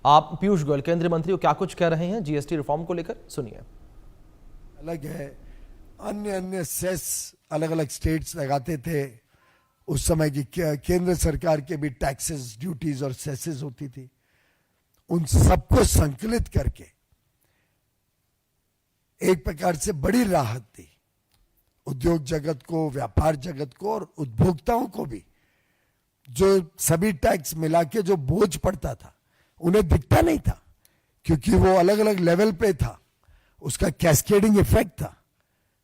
आप पीयूष गोयल केंद्रीय मंत्री क्या कुछ कह रहे हैं जीएसटी रिफॉर्म को लेकर, सुनिए। अलग है, अन्य अन्य सेस अलग अलग स्टेट्स लगाते थे। उस समय की केंद्र सरकार के भी टैक्सेस, ड्यूटीज और सेसेस होती थी। उन सबको संकलित करके एक प्रकार से बड़ी राहत दी उद्योग जगत को, व्यापार जगत को और उपभोक्ताओं को भी। जो सभी टैक्स मिला के जो बोझ पड़ता था उन्हें दिखता नहीं था, क्योंकि वो अलग अलग लेवल पे था। उसका कैस्केडिंग इफेक्ट था,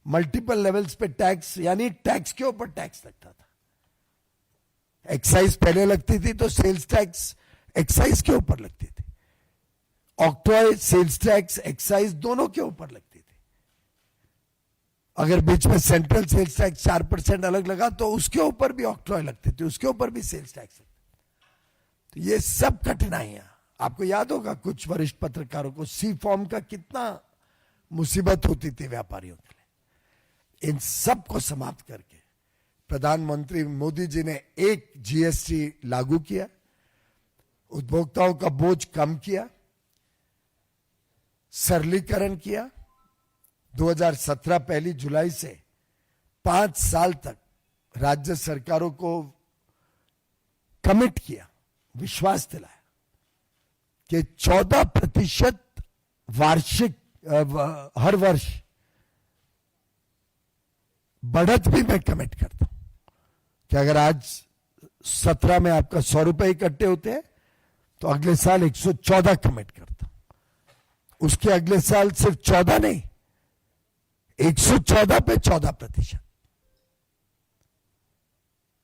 मल्टीपल लेवल्स पे टैक्स, यानी टैक्स के ऊपर टैक्स लगता था। एक्साइज पहले लगती थी तो सेल्स टैक्स एक्साइज के ऊपर लगती थी। ऑक्ट्रॉय, सेल्स टैक्स, एक्साइज दोनों के ऊपर लगती थी। अगर बीच में सेंट्रल सेल्स टैक्स 4% अलग लगा तो उसके ऊपर भी ऑक्ट्रॉय लगते थे, उसके ऊपर भी सेल्स टैक्स लगते। तो ये सब कठिनाइयां, आपको याद होगा कुछ वरिष्ठ पत्रकारों को सी फॉर्म का कितना मुसीबत होती थी व्यापारियों के लिए। इन सब को समाप्त करके प्रधानमंत्री मोदी जी ने एक जीएसटी लागू किया, उपभोक्ताओं का बोझ कम किया, सरलीकरण किया। 2017 पहली जुलाई से 5 साल तक राज्य सरकारों को कमिट किया, विश्वास दिलाया कि 14% वार्षिक हर वर्ष बढ़त भी मैं कमिट करता हूं कि अगर आज 17 में आपका 100 रुपए इकट्ठे होते हैं तो अगले साल 114 कमिट करता हूं। उसके अगले साल सिर्फ 14 नहीं, 114 पे 14%,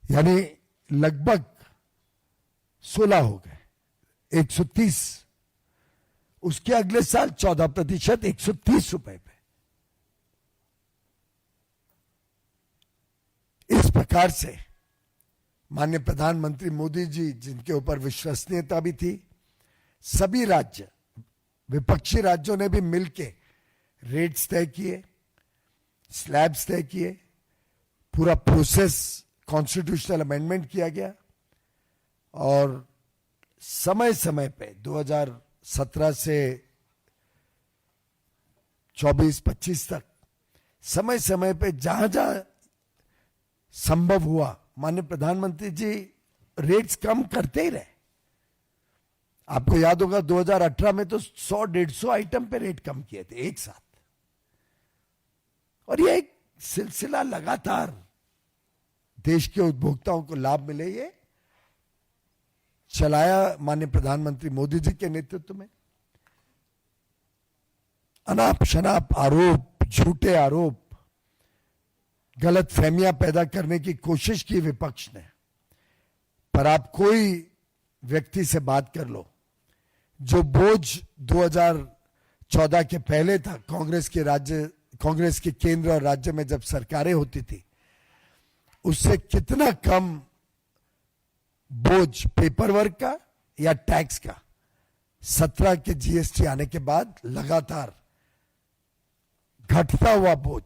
यानी लगभग 16 हो गए, 130। उसके अगले साल 14%, 130 रुपए पे। इस प्रकार से माननीय प्रधानमंत्री मोदी जी, जिनके ऊपर विश्वसनीयता भी थी, सभी राज्य, विपक्षी राज्यों ने भी मिलकर रेट्स तय किए, स्लैब्स तय किए, पूरा प्रोसेस कॉन्स्टिट्यूशनल अमेंडमेंट किया गया और समय समय पे 2017 से 24-25 तक समय समय पे जहां जहां संभव हुआ माननीय प्रधानमंत्री जी रेट्स कम करते ही रहे। आपको याद होगा 2018 में तो 100-150 आइटम पे रेट कम किए थे एक साथ, और ये एक सिलसिला लगातार देश के उपभोक्ताओं को लाभ मिले, ये चलाया माननीय प्रधानमंत्री मोदी जी के नेतृत्व में। अनाप शनाप आरोप, झूठे आरोप, गलत फहमियां पैदा करने की कोशिश की विपक्ष ने, पर आप कोई व्यक्ति से बात कर लो, जो बोझ 2014 के पहले था, कांग्रेस के केंद्र और राज्य में जब सरकारें होती थी, उससे कितना कम बोझ पेपर वर्क का या टैक्स का 17 के जीएसटी आने के बाद लगातार घटता हुआ बोझ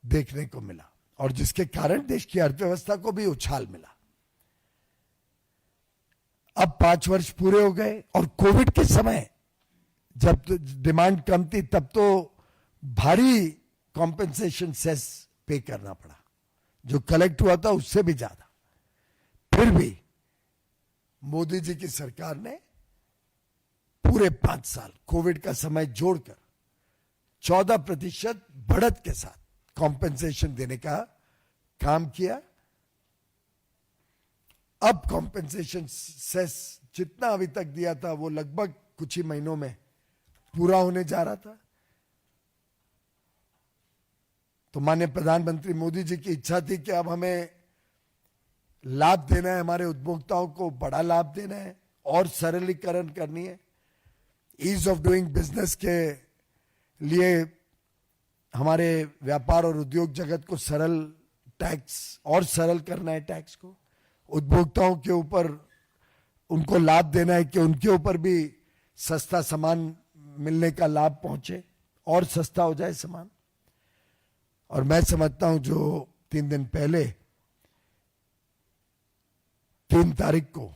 देखने को मिला, और जिसके कारण देश की अर्थव्यवस्था को भी उछाल मिला। अब 5 वर्ष पूरे हो गए और कोविड के समय जब डिमांड कम थी तब तो भारी कॉम्पेंसेशन सेस पे करना पड़ा, जो कलेक्ट हुआ था उससे भी ज्यादा। फिर भी मोदी जी की सरकार ने पूरे 5 साल कोविड का समय जोड़कर 14% बढ़त के साथ कॉम्पेंसेशन देने का काम किया। अब कॉम्पेंसेशन सेस जितना अभी तक दिया था वो लगभग कुछ ही महीनों में पूरा होने जा रहा था। तो माननीय प्रधानमंत्री मोदी जी की इच्छा थी कि अब हमें लाभ देना है, हमारे उपभोक्ताओं को बड़ा लाभ देना है और सरलीकरण करनी है। ईज ऑफ डूइंग बिजनेस के लिए हमारे व्यापार और उद्योग जगत को सरल टैक्स और सरल करना है, टैक्स को उपभोक्ताओं के ऊपर उनको लाभ देना है कि उनके ऊपर भी सस्ता सामान मिलने का लाभ पहुंचे और सस्ता हो जाए सामान। और मैं समझता हूं जो 3 दिन पहले 3 तारीख को